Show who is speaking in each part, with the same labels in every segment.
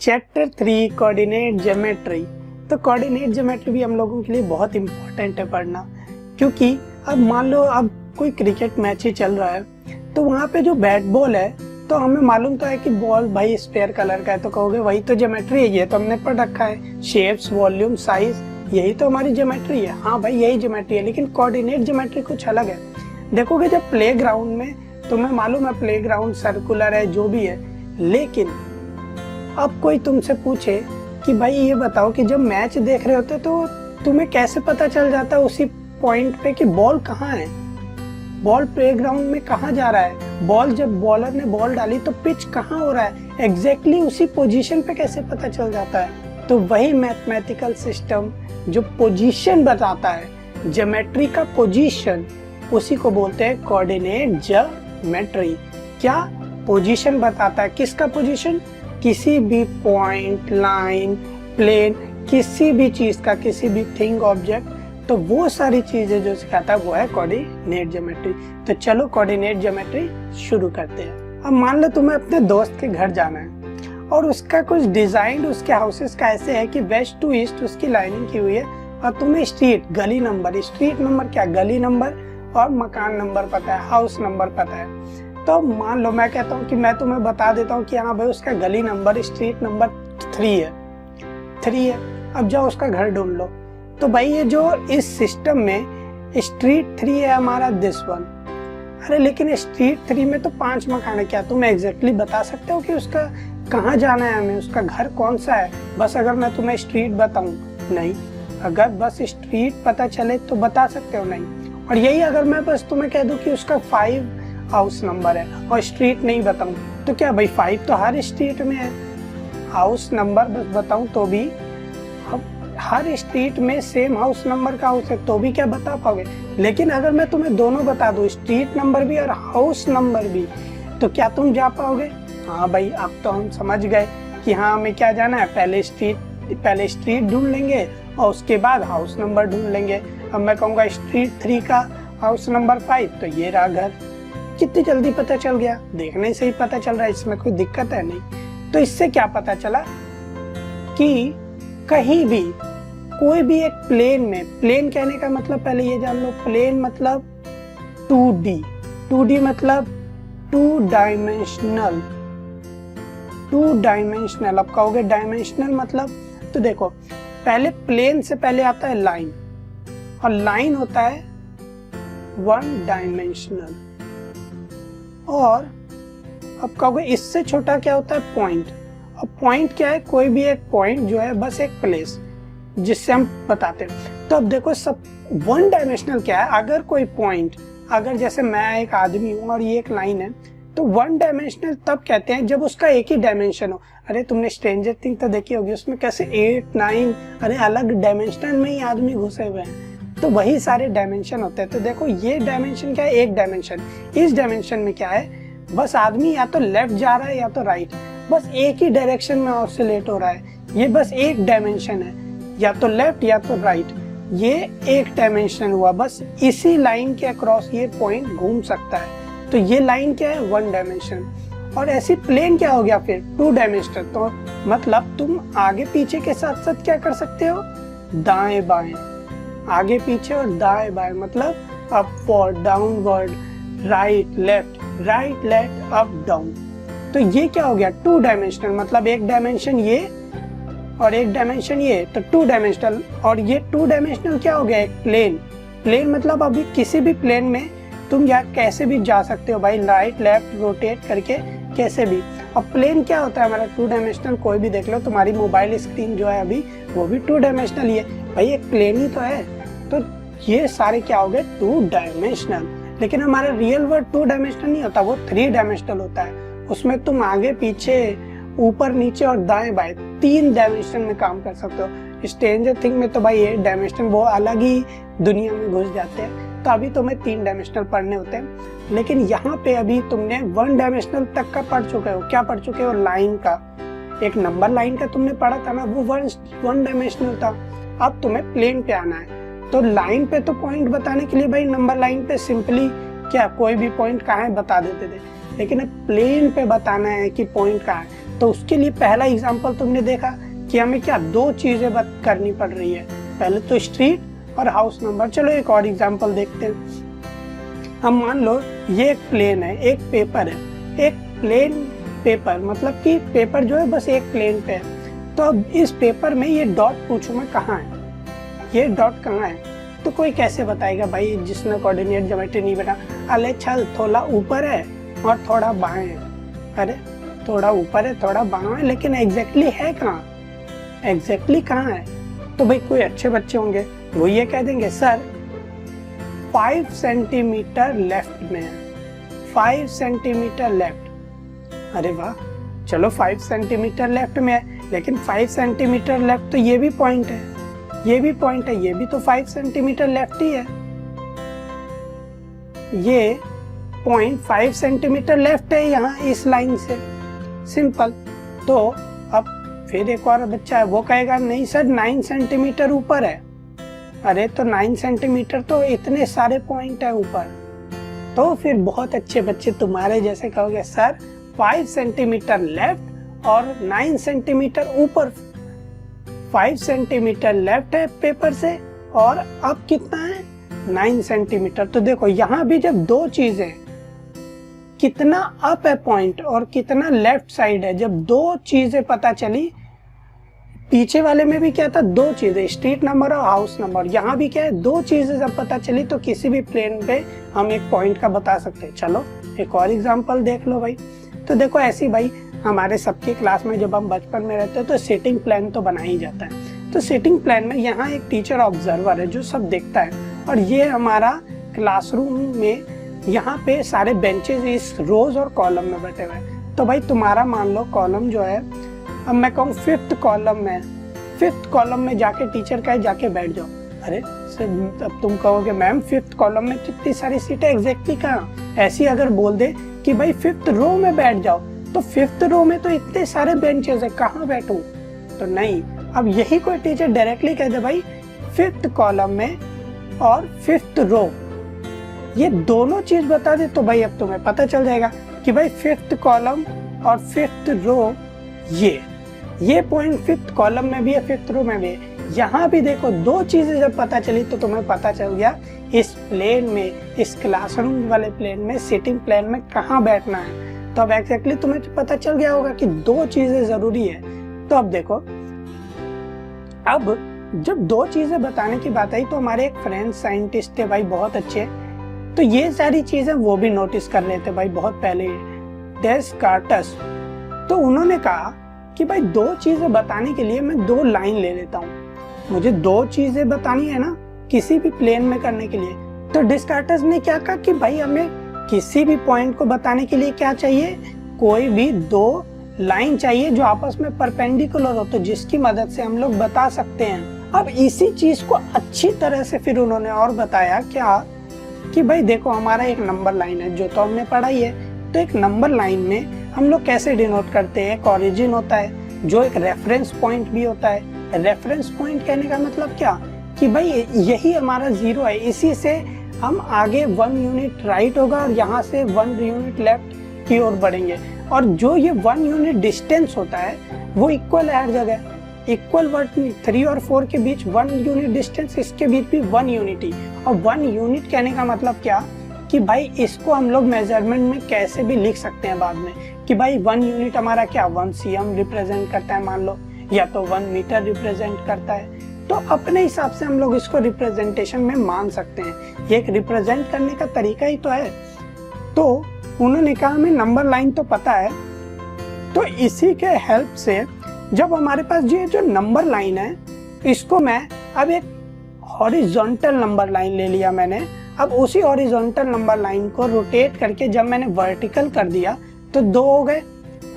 Speaker 1: Chapter 3 coordinate geometry. तो coordinate geometry भी हम लोगों के लिए बहुत इंपॉर्टेंट है पढ़ना, क्योंकि अब मान लो अब कोई क्रिकेट मैच ही चल रहा है तो वहाँ पे जो बैट बॉल है तो हमें मालूम तो है कि बॉल भाई स्फेयर कलर का है, तो कहोगे वही तो ज्योमेट्री है, ये तो हमने पढ़ रखा है, शेप्स, वॉल्यूम, साइज, यही तो हमारी ज्योमेट्री है। हाँ भाई यही ज्योमेट्री है, लेकिन कोऑर्डिनेट ज्योमेट्री कुछ अलग है। देखोगे जब प्लेग्राउंड में, तुम्हें मालूम है प्लेग्राउंड सर्कुलर है जो भी है, लेकिन अब कोई तुमसे पूछे कि भाई ये बताओ कि जब मैच देख रहे होते तो तुम्हें कैसे पता चल जाता है उसी पॉइंट पे कि बॉल कहाँ है, बॉल प्लेग्राउंड में कहाँ जा रहा है, बॉल जब बॉलर ने बॉल डाली तो पिच कहाँ हो रहा है, एग्जैक्टली उसी पोजीशन पे कैसे पता चल जाता है। तो वही मैथमेटिकल सिस्टम जो पोजीशन बताता है, ज्योमेट्री का पोजीशन, उसी को बोलते हैं कोऑर्डिनेट ज्योमेट्री। क्या पोजीशन बताता है, किसका पोजीशन, किसी भी पॉइंट, लाइन, प्लेन, किसी भी चीज का, किसी भी थिंग, ऑब्जेक्ट, तो वो सारी चीजें जो सिखाता है वो है कोऑर्डिनेट ज्योमेट्री। तो चलो कोऑर्डिनेट ज्योमेट्री शुरू करते हैं। अब मान लो तुम्हें अपने दोस्त के घर जाना है और उसका कुछ डिजाइन उसके हाउसेस का ऐसे है कि वेस्ट टू ईस्ट उसकी लाइनिंग की हुई है, और तुम्हें स्ट्रीट, गली नंबर, स्ट्रीट नंबर क्या, गली नंबर और मकान नंबर पता है, हाउस नंबर पता है। तो मान लो मैं कहता हूँ कि मैं तुम्हें बता देता हूँ कि हाँ भाई उसका गली नंबर, स्ट्रीट नंबर 3 है, अब जाओ उसका घर ढूंढ लो। तो भाई ये जो इस सिस्टम में स्ट्रीट 3 है हमारा, दिस वन। अरे लेकिन स्ट्रीट 3 में तो 5 मकान है, क्या तुम एग्जैक्टली बता सकते हो कि उसका कहाँ जाना है हमें, उसका घर कौन सा है, बस अगर मैं तुम्हें स्ट्रीट बताऊं? नहीं। अगर बस स्ट्रीट पता चले तो बता सकते हो? नहीं। और यही अगर मैं बस तुम्हें कह दूं कि उसका 5 हाउस नंबर है और स्ट्रीट नहीं बताऊं, तो क्या भाई 5 तो हर स्ट्रीट में है, हाउस नंबर बस बताऊं तो भी, अब हर स्ट्रीट में सेम हाउस नंबर का हाउस है तो भी क्या बता पाओगे। लेकिन अगर मैं तुम्हें दोनों बता दूं, स्ट्रीट नंबर भी और हाउस नंबर भी, तो क्या तुम जा पाओगे? हाँ भाई अब तो हम समझ गए कि हाँ हमें क्या जाना है, पहले स्ट्रीट ढूंढ लेंगे और उसके बाद हाउस नंबर ढूंढ लेंगे। अब मैं कहूँगा स्ट्रीट 3 का हाउस नंबर 5, तो ये रहा घर। कितनी जल्दी पता चल गया, देखने से ही पता चल रहा है, इसमें कोई दिक्कत है नहीं। तो इससे क्या पता चला कि कहीं भी कोई भी एक प्लेन में, प्लेन कहने का मतलब पहले ये जान लो, प्लेन मतलब 2D मतलब 2 डायमेंशनल। अब कहोगे डायमेंशनल मतलब, तो देखो पहले प्लेन से पहले आता है लाइन, और लाइन होता है 1 डायमेंशनल। और अब कहोगे इससे छोटा क्या होता है, पॉइंट। अब पॉइंट क्या है, कोई भी एक पॉइंट जो है, बस एक प्लेस जिससे हम बताते हैं। तो अब देखो सब 1 डायमेंशनल क्या है, अगर कोई पॉइंट, अगर जैसे मैं एक आदमी हूँ और ये एक लाइन है, तो 1 डायमेंशनल तब कहते हैं जब उसका एक ही डायमेंशन हो। अरे तुमने स्ट्रेंजर थिंग्स तो देखी होगी, उसमें कैसे 8, 9 अरे अलग डायमेंशन में ही आदमी घुसे हुए हैं, तो वही सारे डायमेंशन होते हैं। तो देखो ये डायमेंशन क्या है, एक डायमेंशन। इस डायमेंशन में क्या है, बस आदमी या तो लेफ्ट जा रहा है या तो राइट, बस एक ही डायरेक्शन में ऑसिलेट हो रहा है, ये बस एक डायमेंशन है, या तो लेफ्ट या तो राइट, ये एक डायमेंशन हुआ, बस इसी लाइन के अक्रॉस ये पॉइंट घूम सकता है। तो ये लाइन क्या है, 1 डायमेंशन। और ऐसी प्लेन क्या हो गया फिर, 2 डायमेंशनल। तो मतलब तुम आगे पीछे के साथ साथ क्या कर सकते हो, दाएं बाएं, आगे पीछे और दाएं बाएं, मतलब upward, downward, right left, up down. तो ये क्या हो गया, 2 डायमेंशनल, मतलब एक डायमेंशन ये और एक डायमेंशन ये, तो 2 डायमेंशनल। और ये 2 डायमेंशनल क्या हो गया, एक प्लेन मतलब अभी किसी भी प्लेन में तुम या कैसे भी जा सकते हो भाई, राइट लेफ्ट रोटेट करके कैसे भी। अब प्लेन क्या होता है हमारा, 2 डायमेंशनल। कोई भी देख लो, तुम्हारी मोबाइल स्क्रीन जो है अभी वो भी 2 डायमेंशनल ही है भाई, एक प्लेन ही तो है। तो ये सारे क्या हो गए, 2 डायमेंशनल। लेकिन हमारा रियल वर्ल्ड 2 डायमेंशनल नहीं होता, वो 3 डायमेंशनल होता है। उसमें तुम आगे पीछे, ऊपर नीचे और दाएं बाएं 3 डायमेंशन में काम कर सकते हो। स्ट्रेंजर थिंग में तो भाई 8 डायमेंशन, वो अलग ही दुनिया में घुस जाते हैं, तो अभी तुम्हें 3 डायमेंशनल पढ़ने होते हैं। लेकिन यहाँ पे अभी तुमने 1 डायमेंशनल तक का पढ़ चुके हो। क्या पढ़ चुके हो, लाइन का, एक नंबर लाइन का तुमने पढ़ा था ना, वो 1 डायमेंशनल था। अब तुम्हें प्लेन पे आना है, तो लाइन पे तो पॉइंट बताने के लिए भाई नंबर लाइन पे सिंपली क्या कोई भी पॉइंट कहाँ है बता देते थे, लेकिन अब प्लेन पे बताना है कि पॉइंट कहाँ है, तो उसके लिए पहला एग्जाम्पल तुमने देखा कि हमें क्या दो चीजें करनी पड़ रही है, पहले तो स्ट्रीट और हाउस नंबर। चलो एक और एग्जाम्पल देखते हैं। हम मान लो ये एक प्लेन है, एक पेपर है, एक प्लेन पेपर, मतलब कि पेपर जो है बस एक प्लेन पे है। तो अब इस पेपर में ये डॉट पूछूं मैं कहाँ है, ये डॉट कहाँ है, तो कोई कैसे बताएगा भाई जिसने कोऑर्डिनेट ज्योमेट्री नहीं बना। अरे चल थोड़ा ऊपर है और थोड़ा बाएं है, अरे थोड़ा ऊपर है थोड़ा बाएं है, लेकिन एग्जैक्टली है कहाँ, एग्जैक्टली कहाँ है। तो भाई कोई अच्छे बच्चे होंगे वो ये कह देंगे सर 5 सेंटीमीटर लेफ्ट में है, 5 सेंटीमीटर लेफ्ट। अरे वाह, चलो 5 सेंटीमीटर लेफ्ट में है, लेकिन 5 सेंटीमीटर लेफ्ट तो ये भी पॉइंट है, ये भी पॉइंट है, ये भी तो 5 सेंटीमीटर लेफ्ट ही है। ये पॉइंट 5 सेंटीमीटर लेफ्ट है यहाँ इस लाइन से, सिंपल। तो अब फिर एक और बच्चा है वो कहेगा नहीं सर 9 सेंटीमीटर ऊपर है। अरे तो 9 सेंटीमीटर तो इतने सारे पॉइंट है ऊपर। तो फिर बहुत अच्छे बच्चे तुम्हारे जैसे कहोगे सर 5 सेंटीमीटर लेफ्ट और 9 सेंटीमीटर ऊपर, 5 सेंटीमीटर लेफ्ट है पेपर से और अब कितना है 9 सेंटीमीटर। तो देखो यहाँ भी जब दो चीजें, कितना अप है पॉइंट और कितना लेफ्ट साइड है, जब दो चीजें पता चली, पीछे वाले में भी क्या था दो चीजें, स्ट्रीट नंबर और हाउस नंबर, यहाँ भी क्या है दो चीजें जब पता चली तो किसी भी प्लेन पे हम एक पॉइंट का बता सकते हैं। चलो एक और एग्जांपल देख लो भाई। तो देखो ऐसी भाई हमारे सबकी क्लास में जब हम बचपन में रहते हैं तो सिटिंग प्लान तो बना ही जाता है। तो सिटिंग प्लान में यहाँ एक टीचर ऑब्जर्वर है जो सब देखता है, और ये हमारा क्लासरूम में यहाँ पे सारे बेंचेस इस रोज और कॉलम में बैठे हुए हैं। तो भाई तुम्हारा मान लो कॉलम जो है, अब मैं कहूँ 5th कॉलम में, 5th कॉलम में जाके टीचर कहे जाके बैठ जाओ। अरे अब तुम कहोगे मैम 5th कॉलम में कितनी सारी सीटें, एग्जैक्टली कहाँ, ऐसी अगर बोल दे कि भाई 5th रो में बैठ जाओ, तो 5th रो में तो इतने सारे बेंचेस है कहाँ बैठूं, तो नहीं। अब यही कोई टीचर डायरेक्टली कह दे भाई 5th कॉलम में और 5th रो, ये दोनों चीज बता दे, तो भाई अब तुम्हें पता चल जाएगा कि भाई 5th कॉलम और 5th रो, ये पॉइंट 5th कॉलम में भी है 5th रो में भी है। यहाँ भी देखो दो चीजें जब पता चली तो तुम्हें पता चल गया इस प्लेन में, इस क्लासरूम वाले प्लेन में, सिटिंग प्लेन में कहाँ बैठना है। तो अब एग्जैक्टली तुम्हें पता चल गया होगा कि दो चीजें जरूरी है। तो अब देखो, अब जब दो चीजें बताने की बात आई तो हमारे एक फ्रेंड साइंटिस्ट थे भाई बहुत अच्छे, तो ये सारी चीजें वो भी नोटिस कर रहे थे भाई बहुत पहले, डेस्कार्टस। तो उन्होंने कहा कि भाई दो चीजें बताने के लिए मैं दो लाइन ले लेता हूँ, मुझे दो चीजें बतानी है ना किसी भी प्लेन में करने के लिए। तो डेस्कार्टस ने क्या कहा कि भाई हमें किसी भी पॉइंट को बताने के लिए क्या चाहिए, कोई भी दो लाइन चाहिए जो आपस में परपेंडिकुलर हो, तो जिसकी मदद से हम लोग बता सकते हैं। अब इसी चीज को अच्छी तरह से फिर उन्होंने और बताया क्या कि भाई देखो हमारा एक नंबर लाइन है जो तो हमने पढ़ाई है, तो एक नंबर लाइन में हम लोग कैसे डिनोट करते हैं, एक ओरिजिन होता है जो एक रेफरेंस पॉइंट भी होता है। रेफरेंस पॉइंट कहने का मतलब क्या कि भाई यही हमारा 0 है, इसी से हम आगे 1 यूनिट राइट होगा और यहाँ से 1 यूनिट लेफ्ट की ओर बढ़ेंगे, और जो ये 1 यूनिट डिस्टेंस होता है वो इक्वल है हर जगह, इक्वल 3 और 4 के बीच 1 यूनिट डिस्टेंस, इसके बीच भी 1 यूनिटी। और 1 यूनिट कहने का मतलब क्या कि भाई इसको हम लोग मेजरमेंट में कैसे भी लिख सकते हैं बाद में कि भाई 1 यूनिट हमारा क्या 1 cm रिप्रेजेंट करता है मान लो, या तो 1 मीटर रिप्रेजेंट करता है। तो अपने हिसाब से हम लोग इसको रिप्रेजेंटेशन में मान सकते हैं, ये एक रिप्रेजेंट करने का तरीका ही तो है। तो उन्होंने कहा हमें नंबर लाइन तो पता है, तो इसी के हेल्प से जब हमारे पास ये जो नंबर लाइन है, इसको मैं अब एक हॉरिजॉन्टल नंबर लाइन ले लिया मैंने। अब उसी हॉरिजॉन्टल नंबर लाइन को रोटेट करके जब मैंने वर्टिकल कर दिया तो दो हो गए।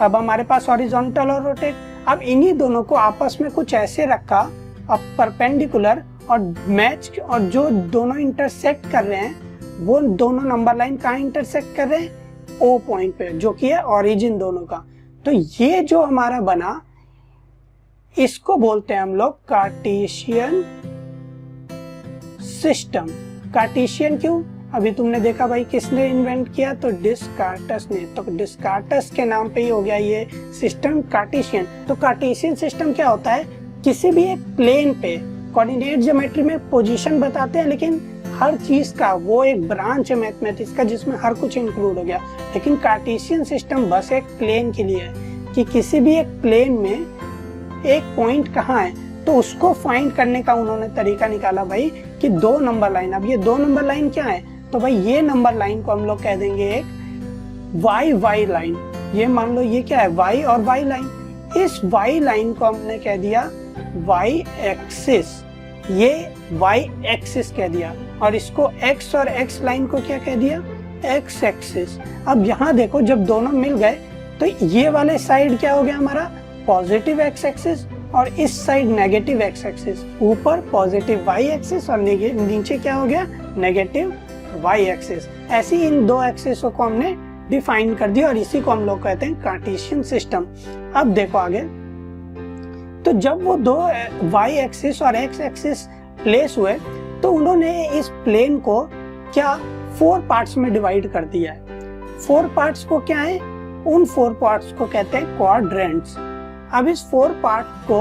Speaker 1: अब हमारे पास हॉरिजॉन्टल और रोटेट, अब इन्हीं दोनों को आपस में कुछ ऐसे रखा अब परपेंडिकुलर और मैच, और जो दोनों इंटरसेक्ट कर रहे हैं वो दोनों नंबर लाइन कहाँ इंटरसेक्ट कर रहे हैं, ओ पॉइंट पे, जो कि है ओरिजिन दोनों का। तो ये जो हमारा बना इसको बोलते हैं हम लोग कार्टेशियन सिस्टम। कार्टेशियन क्यों, अभी तुमने देखा भाई किसने इन्वेंट किया, तो डिस्कार्टस ने। तो डिस्कार्टस के नाम पे ही हो गया ये सिस्टम कार्टेशियन। तो कार्टेशियन सिस्टम क्या होता है, किसी भी एक प्लेन पे कोऑर्डिनेट ज्योमेट्री में पोजीशन बताते हैं, लेकिन हर चीज का वो एक ब्रांच है मैथमेटिक्स का जिसमें हर कुछ इंक्लूड हो गया। लेकिन कार्टेशियन सिस्टम बस एक प्लेन के लिए है कि किसी भी एक प्लेन में एक पॉइंट कहाँ है, तो उसको फाइंड करने का उन्होंने तरीका निकाला भाई कि 2 नंबर लाइन। अब ये 2 नंबर लाइन क्या है, तो भाई ये नंबर लाइन को हम लोग कह देंगे एक वाई वाई लाइन। ये मान लो ये क्या है, वाई और वाई लाइन। इस वाई लाइन को हमने कह दिया वाई एक्सिस, ये वाई एक्सिस कह दिया, और इसको एक्स और एक्स लाइन को क्या कह दिया, एक्स एक्सिस। अब यहाँ देखो जब दोनों मिल गए तो ये वाले साइड क्या हो गया हमारा, पॉजिटिव एक्स एक्सिस, और इस साइड नेगेटिव एक्स एक्सिस। ऊपर पॉजिटिव वाई एक्सिस और नीचे क्या हो गया, नेगेटिव वाई एक्सिस। ऐसे इन 2 एक्सिस को हमने डिफाइन कर दिया और इसी को हम लोग कहते हैं कार्टेशियन सिस्टम। अब देखो आगे, तो जब वो 2 वाई एक्सिस और एक्स एक्सिस प्लेस हुए तो उन्होंने इस प्लेन को क्या 4 पार्ट्स में डिवाइड कर दिया है। 4 पार्ट्स को क्या है, उन 4 पार्ट्स को कहते हैं क्वाड्रेंट्स। अब इस 4 पार्ट को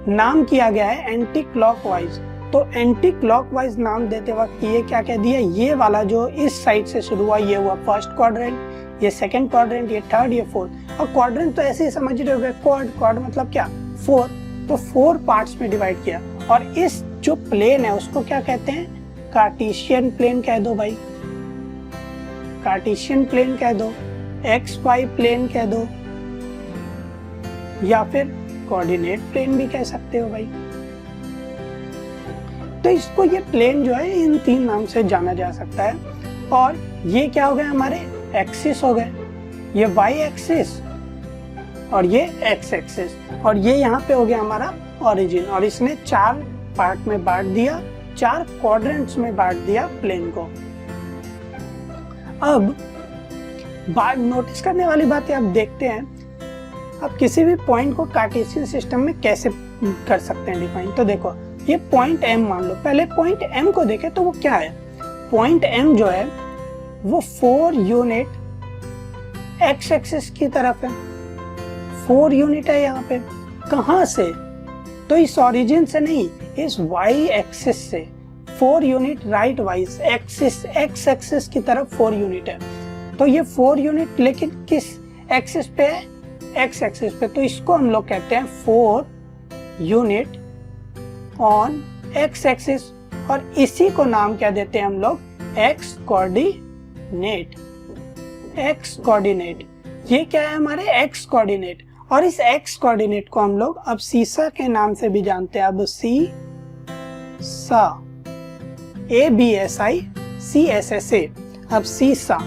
Speaker 1: नाम किया गया है एंटी क्लॉकवाइज। तो एंटी क्लॉकवाइज नाम देते वक्त ये क्या कह दिया, ये वाला जो इस साइड से शुरू हुआ ये हुआ फर्स्ट क्वाड्रेंट, ये सेकंड क्वाड्रेंट, ये थर्ड, ये फोर्थ। और क्वाड्रेंट तो ऐसे ही समझ रहे होगे, क्वाड मतलब क्या, 4। तो 4 पार्ट्स में डिवाइड किया, और इस जो प्लेन है उसको क्या कहते हैं, कार्टेशियन प्लेन कह दो भाई, कार्टेशियन प्लेन कह दो, एक्स वाई प्लेन कह दो, या फिर कोऑर्डिनेट प्लेन भी कह सकते हो भाई। तो इसको ये प्लेन जो है इन 3 नाम से जाना जा सकता है। और ये क्या हो गए हमारे एक्सिस हो गए, ये वाई एक्सिस और ये एक्स एक्सिस, और ये यहाँ पे हो गया हमारा ओरिजिन। और इसने 4 पार्ट में बांट दिया, 4 क्वाड्रेंट्स में बांट दिया प्लेन को। अब बात नोटिस करने वाली बात है, अब देखते हैं अब किसी भी पॉइंट को कार्टेशियन सिस्टम में कैसे कर सकते हैं डिफाइन। तो देखो ये पॉइंट M मान लो, पहले पॉइंट M को देखें तो वो क्या है, पॉइंट M जो है वो 4 यूनिट एक्स एक्सिस की तरफ है, 4 यूनिट है यहाँ पे। कहाँ से, तो इस ओरिजिन से नहीं, इस वाई एक्सिस से 4 unit right wise axis, x axis की तरफ 4 यूनिट है। तो ये 4 यूनिट लेकिन किस एक्सिस पे है, एक्स एक्सिस पे। तो इसको हम लोग कहते हैं 4 यूनिट ऑन एक्स एक्सिस, और इसी को नाम क्या देते हैं हम लोग, एक्स कोऑर्डिनेट। एक्स कोऑर्डिनेट ये क्या है हमारे एक्स कोऑर्डिनेट, और इस एक्स कोऑर्डिनेट को हम लोग अब सीसा के नाम से भी जानते हैं। अब सीसा, ABSICSSA, अब सीसा,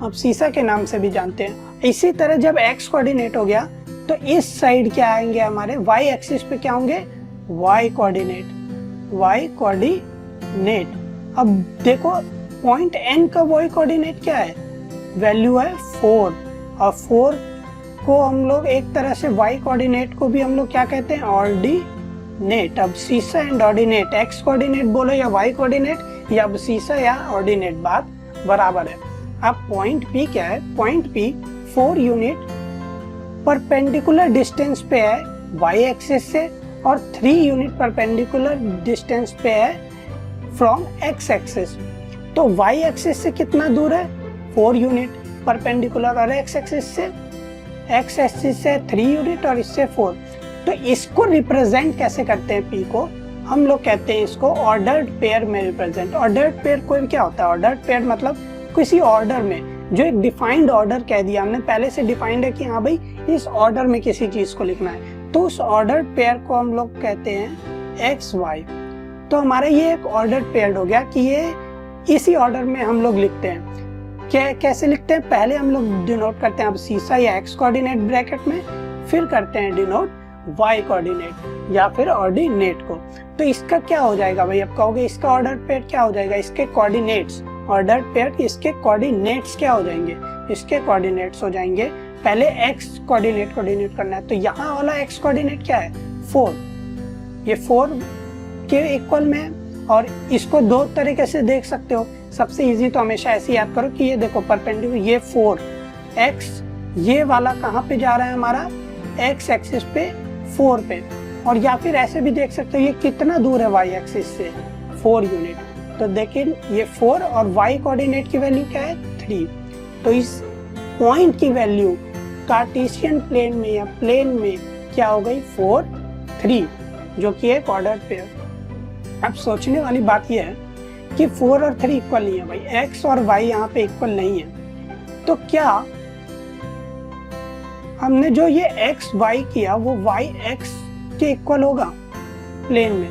Speaker 1: अब सीसा के नाम से भी जानते हैं। इसी तरह जब एक्स कोऑर्डिनेट हो गया तो इस साइड क्या आएंगे हमारे, वाई एक्सिस पे क्या होंगे, वाई कोऑर्डिनेट, वाई कोऑर्डिनेट। अब देखो पॉइंट N का वाई कोऑर्डिनेट क्या है, वैल्यू है 4, और 4 को हम लोग एक तरह से वाई कोऑर्डिनेट को भी हम लोग क्या कहते हैं, ऑर्डिनेट। अब सीसा एंड ऑर्डिनेट, एक्स कोऑर्डिनेट बोलो या वाई कोऑर्डिनेट, या अब सीसा या ऑर्डिनेट, बात बराबर है। अब पॉइंट P क्या है, point P 4 unit perpendicular distance पे है वाई एक्सिस से, और 3 यूनिट परपेंडिकुलर डिस्टेंस पे है फ्रॉम एक्स एक्सिस। तो वाई एक्सिस से कितना दूर है, 4 यूनिट परपेंडिकुलर, और एक्स एक्सिस से 3 यूनिट और इससे 4। तो इसको रिप्रेजेंट कैसे करते हैं P को, हम लोग कहते हैं इसको ऑर्डर्ड पेयर में रिप्रेजेंट। ऑर्डर्ड पेयर कोई क्या होता है, ऑर्डर्ड पेयर मतलब किसी ऑर्डर में, जो एक डिफाइंड ऑर्डर कह दिया हमने, पहले से डिफाइंड है कि हाँ भाई इस ऑर्डर में किसी चीज को लिखना है, तो उस ऑर्डर्ड पेयर को हम लोग कहते हैं एक्स वाई। तो हमारा ये एक ऑर्डर्ड पेयर हो गया कि ये इसी ऑर्डर में हम लोग लिखते हैं। कैसे लिखते हैं, पहले हम लोग डिनोट करते हैं अब सीसा या एक्स कोऑर्डिनेट ब्रैकेट में, फिर करते हैं डिनोट वाई कोऑर्डिनेट या फिर ऑर्डिनेट को। तो इसका क्या हो जाएगा भाई, अब कहोगे इसका ऑर्डर पेयर क्या हो जाएगा, इसके कोऑर्डिनेट्स, ऑर्डर पेयर इसके कोऑर्डिनेट्स क्या हो जाएंगे, इसके कोऑर्डिनेट्स हो जाएंगे, पहले एक्स कोऑर्डिनेट करना है, तो यहाँ वाला एक्स कोऑर्डिनेट क्या है 4, ये 4 के इक्वल में है। और इसको 2 तरीके से देख सकते हो, सबसे इजी तो हमेशा ऐसे याद करो कि ये देखो परपेंडिकुलर, ये 4x, ये वाला कहाँ पे जा रहा है हमारा x एक्सिस पे 4 पे, और या फिर ऐसे भी देख सकते हो ये कितना दूर है y एक्सिस से 4 यूनिट। तो देखिए ये 4 और y कोऑर्डिनेट की वैल्यू क्या है 3। तो इस पॉइंट की वैल्यू कार्टेशियन प्लेन में या प्लेन में क्या हो गई 4, 3, जो कि एक ऑर्डर्ड पेयर। अब सोचने वाली बात यह है कि 4 और 3 इक्वल नहीं है भाई, x और y यहाँ पे इक्वल नहीं है। तो क्या हमने जो ये x y किया वो y x के इक्वल होगा प्लेन में?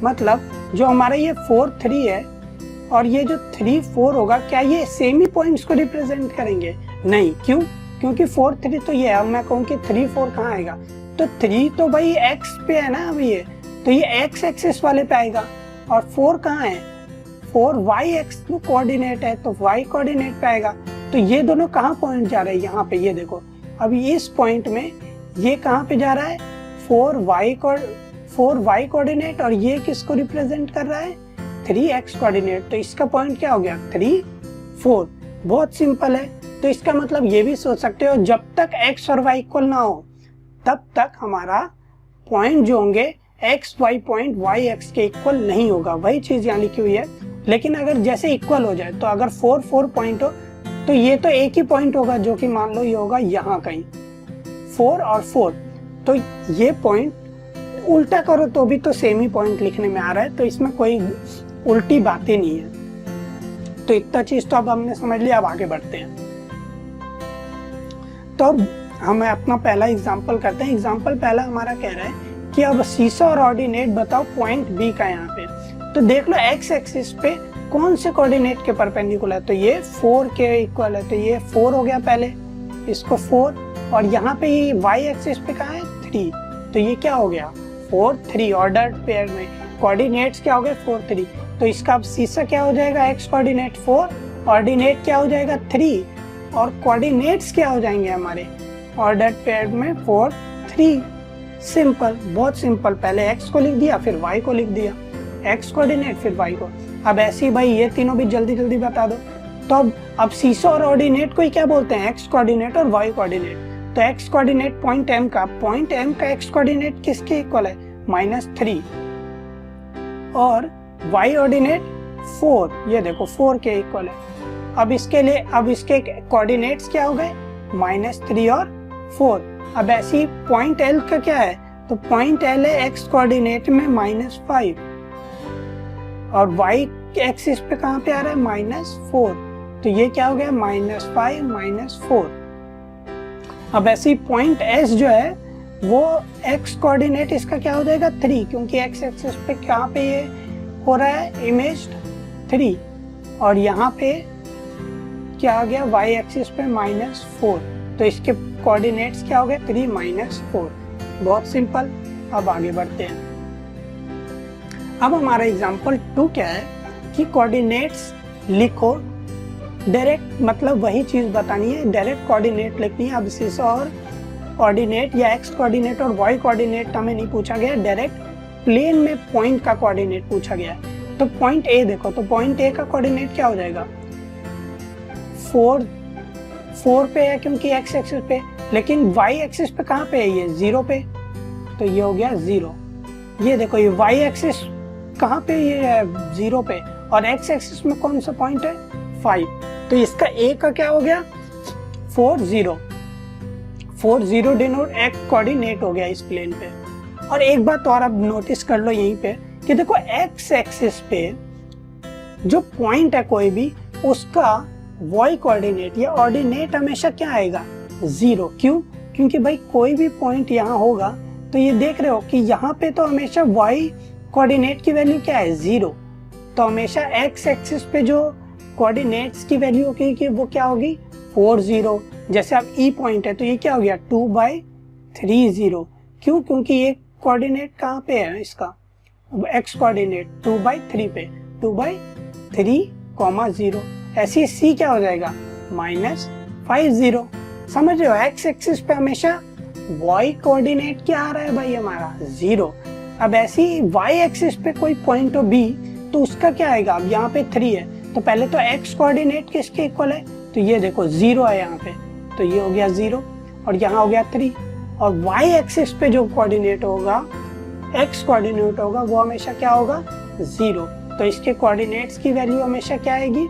Speaker 1: मतलब जो हमारा ये 4 3 है और ये जो 3 4 होगा, क्या ये सेम ही पॉइंट्स को रिप्रेजेंट करेंगे? नहीं। क्यों? क्योंकि 4 3 तो ये है, अब मैं कहूँ कि 3 4 कहाँ आएगा, तो 3 तो भाई x पे है ना अभी ये, तो ये x एक्सिस वाले पे आएगा, और 4 कहाँ है, 4 y x कोऑर्डिनेट है तो y कोऑर्डिनेट पे आएगा। तो ये दोनों कहाँ पॉइंट जा रहे हैं, यहाँ पे ये देखो, अभी इस पॉइंट में ये कहाँ पे जा रहा है 4 y कोऑर्डिनेट, और ये किसको रिप्रेजेंट कर रहा है 3x कोऑर्डिनेट। तो इसका पॉइंट क्या हो गया 3 4। बहुत सिंपल है। तो इसका मतलब ये भी सोच सकते हो जब तक x और y इक्वल ना हो तब तक हमारा पॉइंट जो होंगे X Y point Y X के इक्वल नहीं होगा, वही चीज यहाँ लिखी हुई है। लेकिन अगर जैसे इक्वल हो जाए, तो अगर 4 4 पॉइंट हो तो ये तो एक ही पॉइंट होगा, जो कि मान लो ये होगा यहाँ कहीं 4 और 4, तो ये पॉइंट उल्टा करो तो भी तो सेम ही पॉइंट लिखने में आ रहा है, तो इसमें कोई उल्टी बातें नहीं है। तो इतना चीज तो अब हमने समझ लिया, अब आगे बढ़ते हैं। तो अब हम अपना पहला एग्जाम्पल करते हैं। एग्जाम्पल पहला हमारा कह रहा है कि अब सीसॉ और ऑर्डिनेट बताओ पॉइंट बी का यहाँ पे। तो देख लो एक्स एक्सिस पे कौन से कोऑर्डिनेट के परपेंडिकुलर है, तो ये 4 के इक्वल है, तो ये 4 हो गया पहले, इसको 4, और यहाँ पे ये वाई एक्सिस पे कहाँ है 3, तो ये क्या हो गया 4 3, ऑर्डर्ड पेयर में कोऑर्डिनेट्स क्या हो गए 4 3। तो इसका अब सीसॉ क्या हो जाएगा एक्स कोऑर्डिनेट 4, ऑर्डिनेट क्या हो जाएगा 3, और कोऑर्डिनेट्स क्या हो जाएंगे हमारे ऑर्डर्ड पेयर में 4 3। सिंपल, बहुत सिंपल। पहले x को लिख दिया फिर y को लिख दिया, x कोऑर्डिनेट फिर y को। अब ऐसे ही भाई ये तीनों भी जल्दी जल्दी बता दो। तो अब सीसॉ और ऑर्डिनेट को ही क्या बोलते हैं, x कोऑर्डिनेट और y कोऑर्डिनेट। तो x कोऑर्डिनेट पॉइंट m का x कोऑर्डिनेट किसके इक्वल है -3, और y ऑर्डिनेट 4, ये देखो 4 के इक्वल है। अब इसके लिए अब इसके कोऑर्डिनेट्स क्या हो गए -3 और 4। अब ऐसी पॉइंट L का क्या है, तो पॉइंट L है x कोऑर्डिनेट में -5, और y एक्सिस पे कहाँ पे आ रहा है -4, तो ये क्या हो गया -5 -4। अब ऐसी पॉइंट S जो है वो x कोऑर्डिनेट इसका क्या हो जाएगा 3, क्योंकि x एक्सिस पे कहाँ पे ये हो रहा है इमेज 3, और यहाँ पे क्या आ गया y एक्सिस पे -4, तो इसके कोऑर्डिनेट्स क्या हो गए 3 -4। बहुत सिंपल। अब आगे बढ़ते हैं। अब हमारा एग्जांपल 2 क्या है कि कोऑर्डिनेट्स लिखो डायरेक्ट, मतलब वही चीज बतानी है, डायरेक्ट कोऑर्डिनेट लिखनी है। अब सीसॉ और ऑर्डिनेट या एक्स कोऑर्डिनेट और वाई कोऑर्डिनेट हमें नहीं पूछा गया, डायरेक्ट प्लेन में पॉइंट का कोऑर्डिनेट पूछा गया। तो पॉइंट ए देखो, तो पॉइंट ए का कोऑर्डिनेट क्या हो जाएगा 4 पे है क्योंकि एक्स एक्सिस पे, लेकिन वाई एक्सिस पे कहाँ पे है ये 0 पे, तो ये हो गया 0। ये देखो ये वाई एक्सिस कहाँ पे ये है 0 पे, और एक्स एक्सिस में कौन सा पॉइंट है 5, तो इसका ए का क्या हो गया 4 0 डिनोट एक्स कोऑर्डिनेट हो गया इस प्लेन पे। और एक बात और आप नोटिस कर लो यहीं पे कि देखो एक्स एक्सिस पे जो पॉइंट है कोई भी, उसका वाई कोऑर्डिनेट या ऑर्डिनेट हमेशा क्या आएगा 0। क्यों? क्योंकि भाई कोई भी पॉइंट यहाँ होगा तो ये देख रहे हो कि यहाँ पे तो हमेशा वाई कोऑर्डिनेट की वैल्यू क्या है 0, तो हमेशा एक्स एक्सिस पे जो कोऑर्डिनेट्स की वैल्यू होगी कि वो क्या होगी 4 0। जैसे अब ई पॉइंट है तो ये क्या हो गया 2/3 0। क्यों? क्योंकि ये कोऑर्डिनेट कहाँ पे है इसका एक्स कोऑर्डिनेट 2/3 पे, 2/3, 0। ऐसी सी क्या हो जाएगा -5 0। समझ रहे हो एक्स एक्सिस पे हमेशा वाई कोऑर्डिनेट क्या आ रहा है भाई हमारा 0। अब ऐसी वाई एक्सिस पे कोई पॉइंट हो बी तो उसका क्या आएगा, अब यहाँ पे 3 है तो पहले तो x कोऑर्डिनेट किसके इक्वल है, तो ये देखो 0 है यहाँ पे, तो ये हो गया 0 और यहाँ हो गया 3। और y एक्सिस पे जो कोऑर्डिनेट होगा, x कोऑर्डिनेट होगा, वो हमेशा क्या होगा 0। तो इसके कोऑर्डिनेट्स की वैल्यू हमेशा क्या आएगी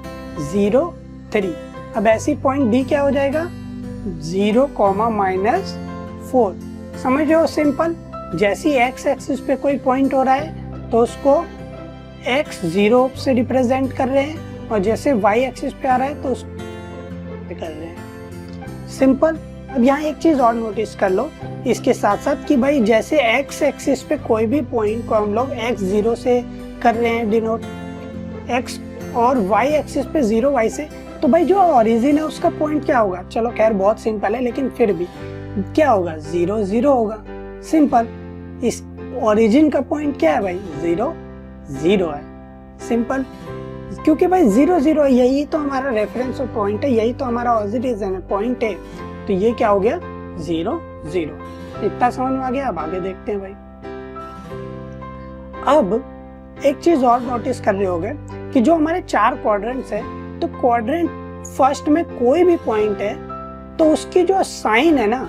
Speaker 1: 0 3। अब ऐसी पॉइंट B क्या हो जाएगा 0, -4। समझ रहे हो, सिंपल। जैसी x एक्सिस पे कोई पॉइंट हो रहा है तो उसको x 0 से रिप्रेजेंट कर रहे हैं, और जैसे y एक्सिस पे आ रहा है तो उसको कर रहे हैं। सिंपल। अब यहाँ एक चीज और नोटिस कर लो इसके साथ साथ कि भाई जैसे x एक्सिस पे कोई भी पॉइंट को हम लोग x 0 से कर रहे हैं डिनोट, x और y एक्सिस पे 0 y से, तो भाई जो ओरिजिन है उसका पॉइंट क्या होगा। चलो खैर बहुत सिंपल है, लेकिन फिर भी क्या होगा 0 0 होगा। सिंपल। इस ओरिजिन का पॉइंट क्या है भाई 0 0 है। सिंपल। क्योंकि भाई 0 0 यही तो हमारा रेफरेंस पॉइंट है, यही तो हमारा ओरिजिन है, पॉइंट है, तो ये क्या हो गया 0 0। इतना समझ में आ गया। अब आगे देखते हैं भाई। अब एक चीज और नोटिस कर रहे होगे कि जो हमारे 4 क्वाड्रेंट्स है, तो क्वाड्रेंट फर्स्ट में कोई भी पॉइंट है तो उसकी जो साइन है ना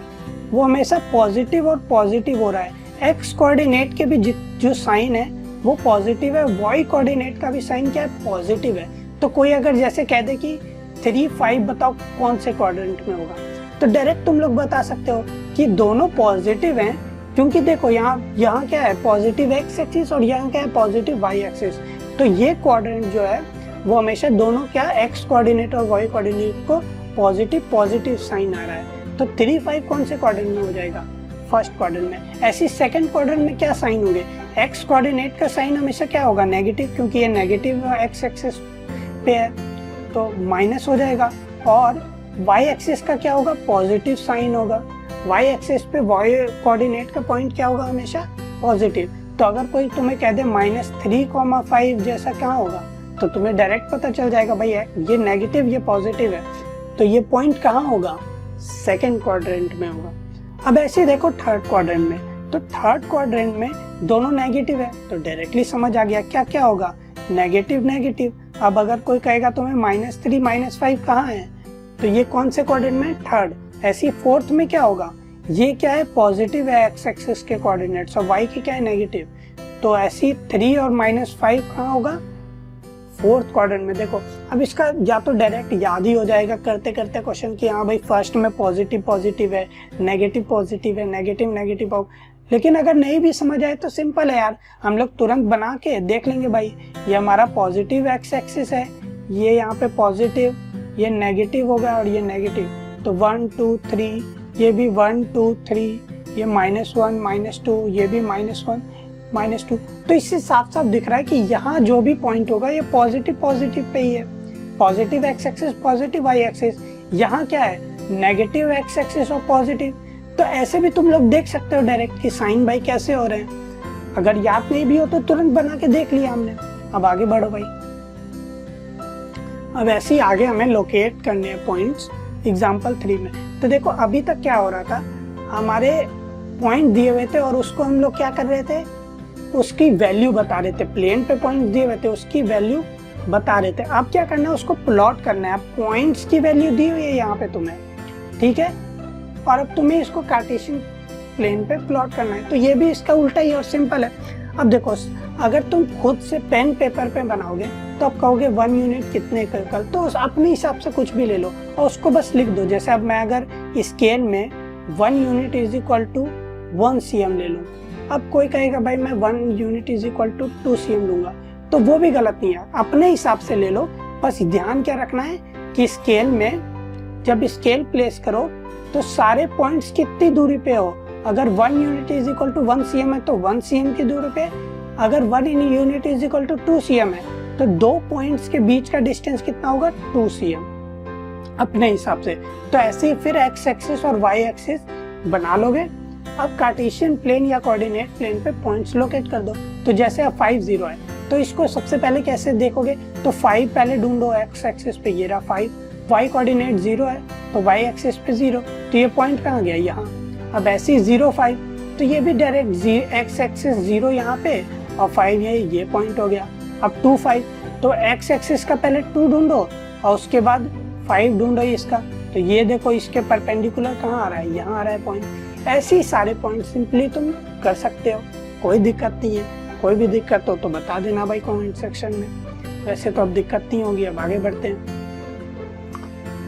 Speaker 1: वो हमेशा पॉजिटिव और पॉजिटिव हो रहा है। एक्स कोऑर्डिनेट के भी जो साइन है वो पॉजिटिव है, वाई कोऑर्डिनेट का भी साइन क्या है पॉजिटिव है। तो कोई अगर जैसे कह दे कि 3 5 बताओ कौन से क्वाड्रेंट में होगा, तो डायरेक्ट तुम लोग बता सकते हो कि दोनों पॉजिटिव हैं, क्योंकि देखो यहाँ क्या है पॉजिटिव एक्स एक्सिस और यहाँ क्या है पॉजिटिव वाई एक्सिस। तो ये क्वाड्रेंट जो है वो हमेशा दोनों क्या एक्स कोऑर्डिनेट और वाई कोऑर्डिनेट को पॉजिटिव साइन आ रहा है। तो 3 5 कौन से क्वाड्रेंट में हो जाएगा फर्स्ट क्वाड्रेंट में। ऐसी सेकंड क्वाड्रेंट में क्या साइन होंगे, एक्स कोऑर्डिनेट का साइन हमेशा क्या होगा नेगेटिव, क्योंकि ये नेगेटिव एक्स एक्सिस पे है तो माइनस हो जाएगा, और वाई एक्सिस का क्या होगा पॉजिटिव साइन होगा। वाई एक्सिस पे वाई कोऑर्डिनेट का पॉइंट क्या होगा हमेशा पॉजिटिव। तो अगर कोई तुम्हें कह दे -3,5 जैसा क्या होगा, तो तुम्हें डायरेक्ट पता चल जाएगा भाई ये नेगेटिव ये पॉजिटिव है, तो ये पॉइंट कहाँ होगा सेकंड क्वाड्रेंट में होगा। अब ऐसे देखो थर्ड क्वाड्रेंट में, तो थर्ड क्वाड्रेंट में दोनों नेगेटिव है, तो डायरेक्टली समझ आ गया क्या क्या होगा नेगेटिव नेगेटिव। अब अगर कोई कहेगा तुम्हें -3 -5 कहाँ है, तो ये कौन से क्वाड्रेंट में थर्ड। ऐसी फोर्थ में क्या होगा, ये क्या है पॉजिटिव है एक्स एक्सिस के कोऑर्डिनेट्स और वाई के क्या है नेगेटिव, तो ऐसी 3 और -5 कहाँ होगा फोर्थ क्वाड्रेंट में। देखो अब इसका या तो डायरेक्ट याद ही हो जाएगा करते करते क्वेश्चन कि हाँ भाई फर्स्ट में पॉजिटिव है, नेगेटिव पॉजिटिव है, नेगेटिव नेगेटिव हो। लेकिन अगर नहीं भी समझ आए तो सिंपल है यार, हम लोग तुरंत बना के देख लेंगे भाई ये हमारा पॉजिटिव एक्स एक्सिस है, ये यहाँ पे पॉजिटिव, ये नेगेटिव हो गया और ये नेगेटिव, तो 1 2 3, ये भी 1 2 3, ये -1 -2, ये भी -1 -2। तो इससे साफ साफ दिख रहा है कि यहाँ जो भी पॉइंट होगा ये पॉजिटिव पे ही है, positive X axis positive Y axis. यहाँ क्या है नेगेटिव एक्स एक्सिस और पॉजिटिव। तो ऐसे भी तुम लोग देख सकते हो डायरेक्ट कि साइन भाई कैसे हो रहे हैं। अगर याद नहीं भी हो तो तुरंत बना के देख लिया हमने। अब आगे बढ़ो भाई। अब ऐसे ही आगे हमें लोकेट करने हैं पॉइंट्स एग्जाम्पल 3 में। तो देखो अभी तक क्या हो रहा था, हमारे पॉइंट दिए हुए थे और उसको हम लोग क्या कर रहे थे, उसकी वैल्यू बता रहे थे। प्लेन पे पॉइंट दिए हुए थे उसकी वैल्यू बता रहे थे। अब क्या करना है उसको प्लॉट करना है। अब पॉइंट्स की वैल्यू दी हुई है यहाँ पे तुम्हें, ठीक है, और अब तुम्हें इसको कार्टेशियन प्लेन पे प्लॉट करना है। तो ये भी इसका उल्टा ही और सिंपल है। अब देखो अगर तुम खुद से पेन पेपर पे बनाओगे तो आप कहोगे 1 यूनिट कितने कल, तो अपने हिसाब से कुछ भी ले लो और उसको बस लिख दो। जैसे अब मैं अगर स्केल में 1 यूनिट = 1 cm ले लूँ, अब कोई कहेगा भाई मैं 1 यूनिट = 2 cm लूंगा, तो वो भी गलत नहीं है, अपने हिसाब से ले लो। बस ध्यान क्या रखना है कि स्केल में जब स्केल प्लेस करो तो सारे पॉइंट्स कितनी दूरी पे हो। अगर 1 यूनिट = 1 cm है तो 1 cm की दूरी पे, अगर 1 यूनिट = 2 cm है तो 2 पॉइंट्स के बीच का डिस्टेंस कितना होगा 2 cm अपने हिसाब से। तो ऐसे ही फिर एक्स एक्सिस और वाई एक्सिस बना लोगे। अब कार्टेशियन प्लेन या कोऑर्डिनेट प्लेन पे पॉइंट्स लोकेट कर दो। तो जैसे अब 5 0 है तो इसको सबसे पहले कैसे देखोगे, तो 5 पहले ढूंढो एक्स एक्सिस पे, ये रहा 5, वाई कोऑर्डिनेट 0 है तो वाई एक्सिस पे 0, तो ये पॉइंट कहाँ गया यहाँ। अब ऐसे 0 5, तो ये भी डायरेक्ट एक्स एक्सिस 0 यहाँ पे और 5 ये पॉइंट हो गया। अब 2 5, तो एक्स एक्सिस का पहले 2 ढूंढो और उसके बाद 5 ढूंढो इसका। तो ये देखो इसके परपेंडिकुलर कहाँ आ रहा है, यहाँ आ रहा है पॉइंट। ऐसे ही सारे पॉइंट सिंपली तुम कर सकते हो, कोई दिक्कत नहीं है। कोई भी दिक्कत हो तो बता देना भाई कमेंट सेक्शन में। वैसे तो अब दिक्कत नहीं होगी, अब आगे बढ़ते हैं।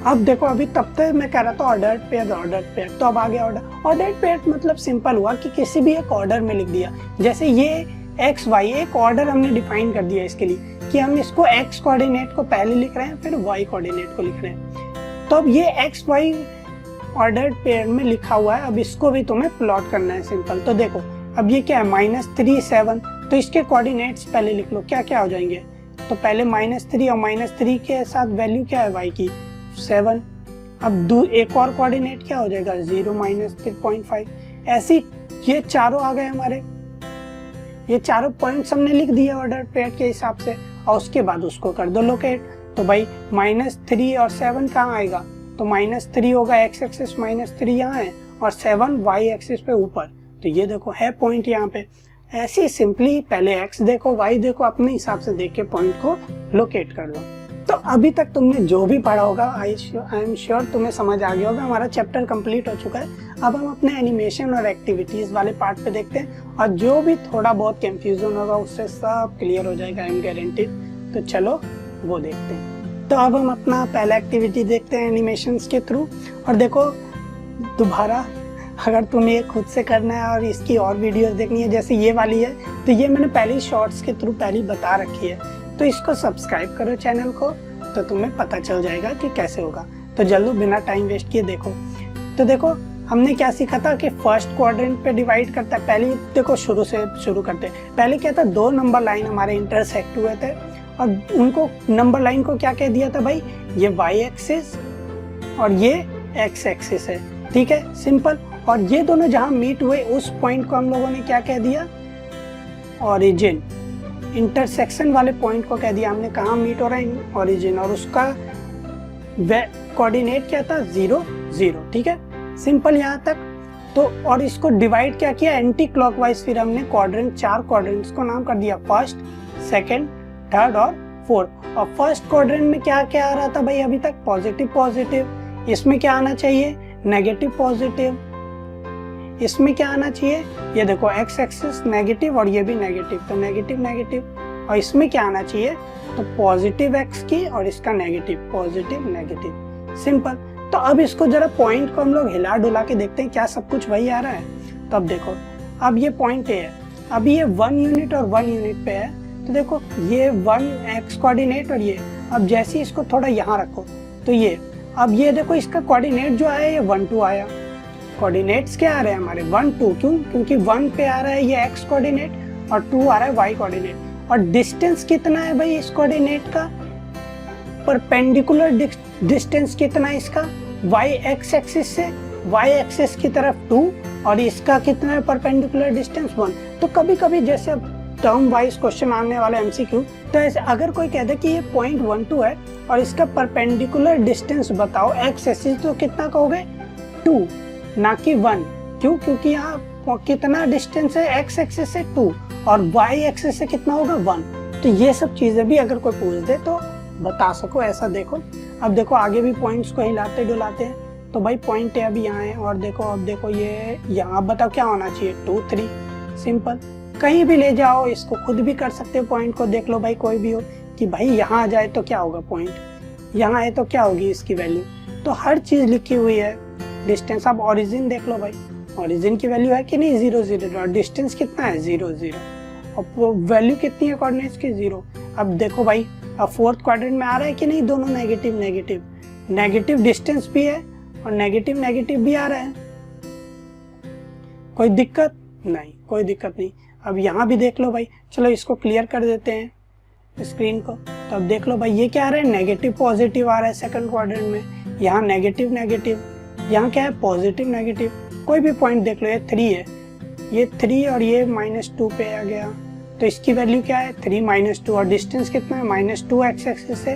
Speaker 1: अब देखो अभी तब तक मैं कह रहा था ऑर्डर्ड पेयर, तो अब आगे ऑर्डर्ड पेयर मतलब सिंपल हुआ कि किसी भी एक ऑर्डर में लिख दिया। जैसे ये एक्स वाई एक ऑर्डर हमने डिफाइन कर दिया इसके लिए कि हम इसको एक्स कोऑर्डिनेट को पहले लिख रहे हैं फिर वाई कोऑर्डिनेट को लिख रहे हैं। तो अब ये एक्स वाई ऑर्डर्ड पेयर में लिखा हुआ है, अब इसको भी तुम्हें प्लॉट करना है सिंपल। तो देखो अब ये क्या है -3 7, तो इसके कोऑर्डिनेट्स पहले लिख लो, क्या क्या हो जाएंगे। तो पहले -3 और -3 के साथ वैल्यू क्या है वाई की 7। अब एक और कोऑर्डिनेट क्या हो जाएगा 0 -3.5। ऐसी ये चारों आ गए हमारे, ये चारों पॉइंट्स हमने लिख दिए ऑर्डर पेयर के हिसाब से, और उसके बाद उसको कर दो लोकेट। तो भाई -3 और 7 कहाँ आएगा, तो -3 होगा एक्स एक्सिस, -3 यहाँ है और 7 वाई एक्सिस पे ऊपर। तो ये देखो है पॉइंट यहाँ पे। ऐसे सिंपली पहले एक्स देखो वाई देखो, अपने हिसाब से देख के पॉइंट को लोकेट कर लो। तो अभी तक तुमने जो भी पढ़ा होगा आई एम श्योर तुम्हें समझ आ गया होगा। हमारा चैप्टर कंप्लीट हो चुका है। अब हम अपने एनिमेशन और एक्टिविटीज वाले पार्ट पे देखते हैं, और जो भी थोड़ा बहुत कंफ्यूजन होगा उससे सब क्लियर हो जाएगा, आई एम गारंटीड। तो चलो वो देखते हैं। तो अब हम अपना पहला एक्टिविटी देखते हैं एनिमेशंस के थ्रू। और देखो दोबारा अगर तुम्हें ये खुद से करना है और इसकी और वीडियोस देखनी है जैसे ये वाली है, तो ये मैंने पहले शॉर्ट्स के थ्रू पहले बता रखी है। तो इसको सब्सक्राइब करो चैनल को, तो तुम्हें पता चल जाएगा कि कैसे होगा। तो जल्दी बिना टाइम वेस्ट किए देखो। तो देखो हमने क्या सीखा था कि फर्स्ट क्वाड्रेंट पे डिवाइड करता है। पहले देखो शुरू करते हैं। पहले क्या था, 2 नंबर लाइन हमारे इंटरसेक्ट हुए थे और उनको नंबर लाइन को क्या कह दिया था भाई, ये वाई एक्सिस और ये एक्स एक्सिस है, ठीक है सिंपल। और ये दोनों जहां मीट हुए उस पॉइंट को हम लोगों ने क्या कह दिया, ओरिजिन। इंटरसेक्शन वाले पॉइंट को कह दिया हमने कहाँ मीट हो रहा है, ओरिजिन, और उसका कोऑर्डिनेट क्या था 0 0, ठीक है सिंपल यहाँ तक। तो और इसको डिवाइड क्या किया एंटी क्लॉकवाइज, फिर हमने क्वाड्रेंट 4 क्वाड्रेंट्स को नाम कर दिया, फर्स्ट सेकंड थर्ड और फोर्थ। और फर्स्ट क्वाड्रेंट में क्या क्या आ रहा था भाई अभी तक, पॉजिटिव पॉजिटिव। इसमें क्या आना चाहिए, नेगेटिव पॉजिटिव। इसमें क्या आना चाहिए, ये देखो एक्स एक्सिस नेगेटिव और ये भी नेगेटिव, तो नेगेटिव नेगेटिव। और इसमें क्या आना चाहिए, तो पॉजिटिव एक्स की और इसका नेगेटिव, पॉजिटिव नेगेटिव, सिंपल। तो अब इसको जरा पॉइंट को हम लोग हिला डुला के देखते हैं क्या सब कुछ वही आ रहा है। तो अब देखो अब ये पॉइंट ए है, अभी ये 1 यूनिट और 1 यूनिट पे है। तो देखो ये 1 एक्स कोऑर्डिनेट और ये, अब जैसे इसको थोड़ा यहाँ रखो तो ये, अब ये देखो इसका कोऑर्डिनेट जो आया ये 1 2 आया। कोऑर्डिनेट्स क्या आ रहे हैं हमारे 1 2, क्यों, क्योंकि 1 पे आ रहा है ये एक्स कोऑर्डिनेट और 2 आ रहा है वाई कोऑर्डिनेट। और डिस्टेंस कितना है भाई इस कोऑर्डिनेट का, परपेंडिकुलर डिस्टेंस कितना है इसका, वाई एक्स एक्सिस से वाई एक्सिस की तरफ 2, और इसका कितना है परपेंडिकुलर डिस्टेंस 1। तो कभी कभी जैसे अब टर्म वाइज क्वेश्चन आने वाला MCQ, तो ऐसे अगर कोई कहता है कि ये पॉइंट 1 2 है और इसका परपेंडिकुलर डिस्टेंस बताओ एक्स एक्सिस, तो कितना कहोगे 2 ना कि 1। क्यों, क्योंकि यहाँ कितना डिस्टेंस है एक्स एक्सिस से 2 और वाई एक्सिस से कितना होगा 1। तो ये सब चीजें भी अगर कोई पूछ दे तो बता सको, ऐसा देखो। अब देखो आगे भी पॉइंट्स को हिलाते डुलाते हैं। तो भाई पॉइंट है अभी यहाँ है, और देखो अब देखो ये यहाँ, अब बताओ क्या होना चाहिए 2 3, सिंपल। कहीं भी ले जाओ, इसको खुद भी कर सकते हो, पॉइंट को देख लो भाई कोई भी हो कि भाई यहाँ आ जाए तो क्या होगा, पॉइंट यहाँ है तो क्या होगी इसकी वैल्यू। तो हर चीज लिखी हुई है, डिस्टेंस। अब ओरिजिन देख लो भाई, ओरिजिन की वैल्यू है कि नहीं 0 0, और डिस्टेंस कितना है 0 0, और वैल्यू कितनी है कोऑर्डिनेट्स की 0। अब देखो भाई अब फोर्थ क्वाड्रेंट में आ रहा है कि नहीं, दोनों नेगेटिव नेगेटिव, नेगेटिव डिस्टेंस भी है और नेगेटिव नेगेटिव भी आ रहा है। कोई दिक्कत नहीं, कोई दिक्कत नहीं। अब यहाँ भी देख लो भाई, चलो इसको क्लियर कर देते हैं स्क्रीन को। तो अब देख लो भाई ये क्या आ रहा है, नेगेटिव पॉजिटिव आ रहा है सेकंड क्वाड्रेंट में, यहाँ नेगेटिव नेगेटिव, यहाँ क्या है पॉजिटिव नेगेटिव। कोई भी पॉइंट देख लो, ये 3 है, ये 3 और ये -2 पे आ गया, तो इसकी वैल्यू क्या है 3 -2, और डिस्टेंस कितना है -2 एक्स एक्सिस से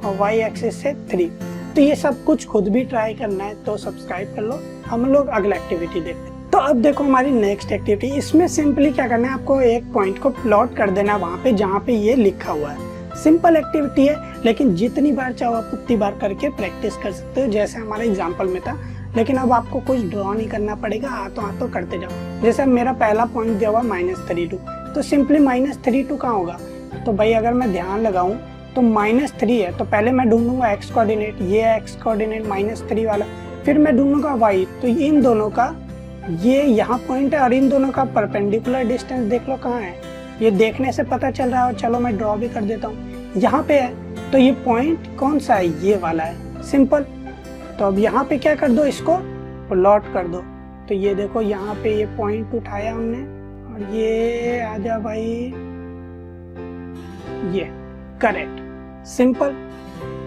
Speaker 1: और वाई एक्सिस से 3। तो ये सब कुछ खुद भी ट्राई करना है तो सब्सक्राइब कर लो। हम लोग अगला एक्टिविटी देखते हैं। तो अब देखो हमारी नेक्स्ट एक्टिविटी, इसमें सिंपली क्या करना है, आपको एक पॉइंट को प्लॉट कर देना वहाँ पे जहाँ पे ये लिखा हुआ है। सिंपल एक्टिविटी है, लेकिन जितनी बार चाहो आप उतनी बार करके प्रैक्टिस कर सकते हो, जैसे हमारा एग्जाम्पल में था। लेकिन अब आपको कुछ ड्रॉ नहीं करना पड़ेगा, हाथों करते जाओ। जैसे अब मेरा पहला पॉइंट दिया हुआ -32, तो सिंपली -32 कहाँ होगा? तो भाई अगर मैं ध्यान लगाऊं तो -3 है, तो पहले मैं ढूंढूंगा एक्स कोऑर्डिनेट, ये एक्स कोऑर्डिनेट -3 वाला, फिर मैं ढूंढूंगा वाई। तो इन दोनों का ये यहाँ पॉइंट है और इन दोनों का परपेंडिकुलर डिस्टेंस देख लो कहाँ है। ये देखने से पता चल रहा है। चलो मैं ड्रॉ भी कर देता हूँ, यहाँ पे है। तो ये पॉइंट कौन सा है? ये वाला है, सिंपल। तो अब यहाँ पे क्या कर दो, इसको प्लॉट कर दो। तो ये देखो यहाँ पे ये पॉइंट उठाया हमने और ये आजा भाई, ये correct, simple.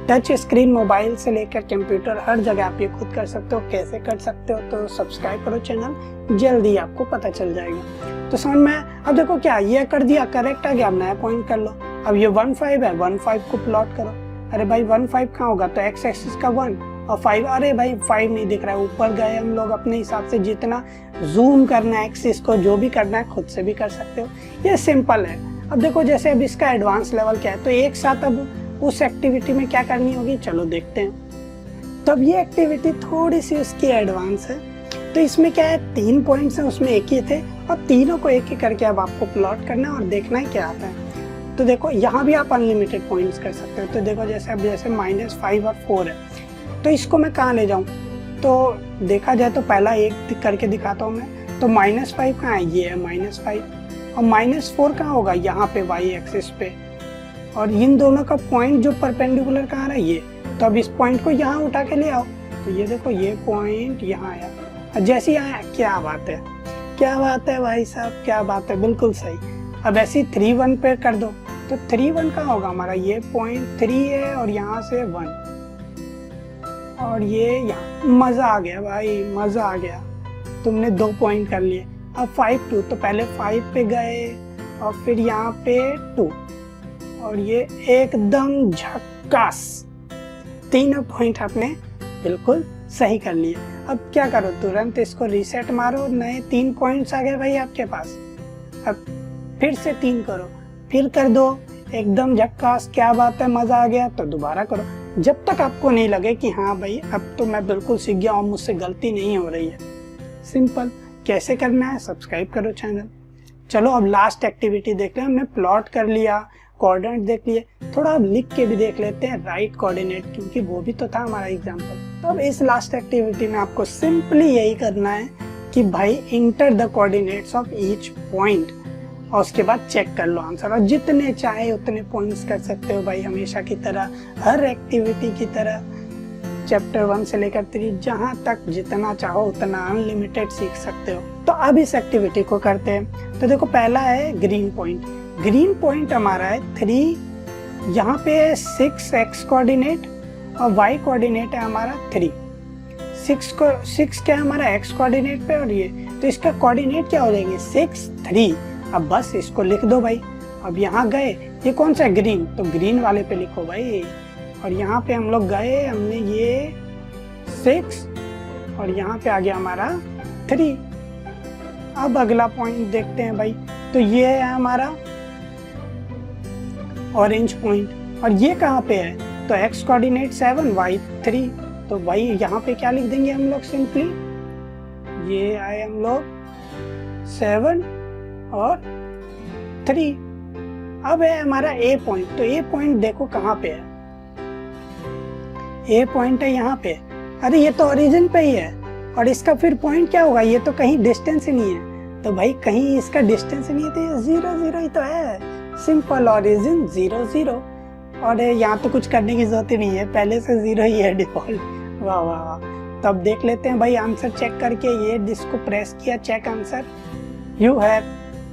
Speaker 1: Touch screen mobile से लेकर कंप्यूटर हर जगह आप ये खुद कर सकते हो। कैसे कर सकते हो? तो सब्सक्राइब करो चैनल, जल्दी आपको पता चल जाएगा। तो समझ में। अब देखो क्या ये कर दिया, करेक्ट आ गया। अब नया पॉइंट कर लो। अब ये 15 है, 15 को प्लॉट करो। अरे भाई 15 कहाँ होगा? तो एक्स एक्सिस का 1 और 5। अरे भाई 5 नहीं दिख रहा है, ऊपर गए हम लोग। अपने हिसाब से जितना जूम करना है एक्सिस को, जो भी करना है खुद से भी कर सकते हो। ये सिंपल है। अब देखो जैसे अब इसका एडवांस लेवल क्या है, तो एक साथ अब उस एक्टिविटी में क्या करनी होगी, चलो देखते हैं। तो अब ये एक्टिविटी थोड़ी सी उसकी एडवांस है। तो इसमें क्या है, 3 पॉइंट्स हैं, उसमें एक ही थे और तीनों को एक ही करके अब आपको प्लॉट करना है और देखना है क्या आता है। तो देखो यहाँ भी आप अनलिमिटेड पॉइंट्स कर सकते हो। तो देखो जैसे अब जैसे -5 और 4 है, तो इसको मैं कहाँ ले जाऊँ? तो देखा जाए तो पहला एक करके दिखाता हूँ मैं। तो -5 कहाँ है? ये है -5 और -4 कहाँ होगा? यहाँ पे वाई एक्सिस पे। और इन दोनों का पॉइंट जो परपेंडिकुलर कहाँ आ रहा है, ये। तो अब इस पॉइंट को यहाँ उठा के ले आओ। तो ये देखो ये पॉइंट यहाँ आया और जैसे यहाँ आया, क्या बात है, क्या बात है भाई साहब, क्या बात है, बिल्कुल सही। अब ऐसे 3 1 पे कर दो। तो 3 1 कहाँ होगा हमारा? ये पॉइंट 3 है और यहाँ से 1 और ये यहाँ। मजा आ गया भाई, मजा आ गया। तुमने 2 पॉइंट कर लिए। अब 5 2, तो पहले 5 पे गए और फिर यहाँ पे 2 और ये एकदम झक्कास। तीनों पॉइंट आपने बिल्कुल सही कर लिए। अब क्या करो, तुरंत इसको रीसेट मारो, नए 3 पॉइंट्स आ गए भाई आपके पास। अब फिर से 3 करो, फिर कर दो, एकदम झक्कास, क्या बात है, मजा आ गया। तो दोबारा करो जब तक आपको नहीं लगे कि हाँ भाई अब तो मैं बिल्कुल सीख गया और मुझसे गलती नहीं हो रही है। सिंपल। कैसे करना है? सब्सक्राइब करो चैनल। चलो अब लास्ट एक्टिविटी देख रहे हैं। हमने प्लॉट कर लिया, कोऑर्डिनेट देख लिए, थोड़ा अब लिख के भी देख लेते हैं राइट कोऑर्डिनेट, क्योंकि वो भी तो था हमारा एग्जांपल। तो अब इस लास्ट एक्टिविटी में आपको सिंपली यही करना है कि भाई enter the coordinates of each point और उसके बाद चेक कर लो आंसर। और जितने चाहे उतने पॉइंट्स कर सकते हो भाई, हमेशा की तरह, हर एक्टिविटी की तरह। चैप्टर 1 से लेकर 3 जहाँ तक जितना चाहो उतना अनलिमिटेड सीख सकते हो। तो अब इस एक्टिविटी को करते हैं। तो देखो पहला है ग्रीन पॉइंट। ग्रीन पॉइंट हमारा है 3, यहाँ पे है 6 एक्स कोऑर्डिनेट और वाई कोऑर्डिनेट है हमारा 3। 6 क्या है हमारा एक्स कोऑर्डिनेट पे और ये, तो इसका कोऑर्डिनेट क्या हो जाएंगे 6 3। अब बस इसको लिख दो भाई। अब यहाँ गए, ये कौन सा है? ग्रीन, तो ग्रीन वाले पे लिखो भाई। और यहाँ पे हम लोग गए, हमने ये 6 और यहाँ पे आ गया हमारा 3। अब अगला पॉइंट देखते हैं भाई। तो ये है हमारा ऑरेंज पॉइंट और ये कहाँ पे है? तो एक्स कोऑर्डिनेट 7 वाई 3। तो भाई यहाँ पे क्या लिख देंगे हम लोग? सिंपली ये आए हम लोग 7 और 3। अब है हमारा ए पॉइंट। तो ए पॉइंट देखो कहाँ पे है? ए पॉइंट है यहाँ पे। अरे ये तो ओरिजिन पे ही है और इसका फिर पॉइंट क्या होगा? ये तो कहीं डिस्टेंस ही नहीं है। तो भाई कहीं इसका डिस्टेंस नहीं है, तो ये 0 0 ही तो है। Simple, origin 0 0। और यहाँ तो कुछ करने की जरूरत ही नहीं है, पहले से 0 ही है डिफॉल्ट। वाह वाह वाह। तो अब देख लेते हैं भाई आंसर चेक करके। ये जिसको प्रेस किया, check answer, you have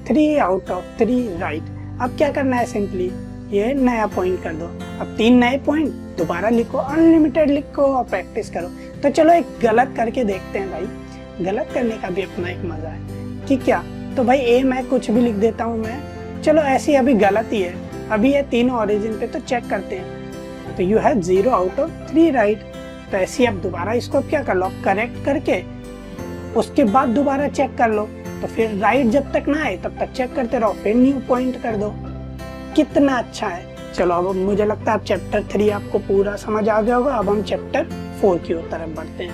Speaker 1: 3 out of 3 right. अब क्या करना है? सिंपली ये नया पॉइंट कर दो। अब 3 नए पॉइंट दोबारा लिखो, अनलिमिटेड लिखो और प्रैक्टिस करो। तो चलो एक गलत करके देखते हैं भाई। गलत करने का भी अपना एक मजा है कि क्या। तो भाई ए मैं कुछ भी लिख देता हूँ मैं। चलो ऐसी अभी गलत ही है, अभी ये तीनों ओरिजिन पे। तो चेक करते हैं। तो you have 0 out of 3 right. तो ऐसे अब दोबारा इसको क्या कर लो, करेक्ट करके उसके बाद दोबारा चेक कर लो। तो फिर राइट जब तक ना आए तब तक चेक करते रहो, फिर न्यू पॉइंट कर दो। कितना अच्छा है। चलो अब मुझे लगता है अब चैप्टर 3 आपको पूरा समझ आ गया होगा। अब हम चैप्टर 4 की ओर तरफ बढ़ते हैं।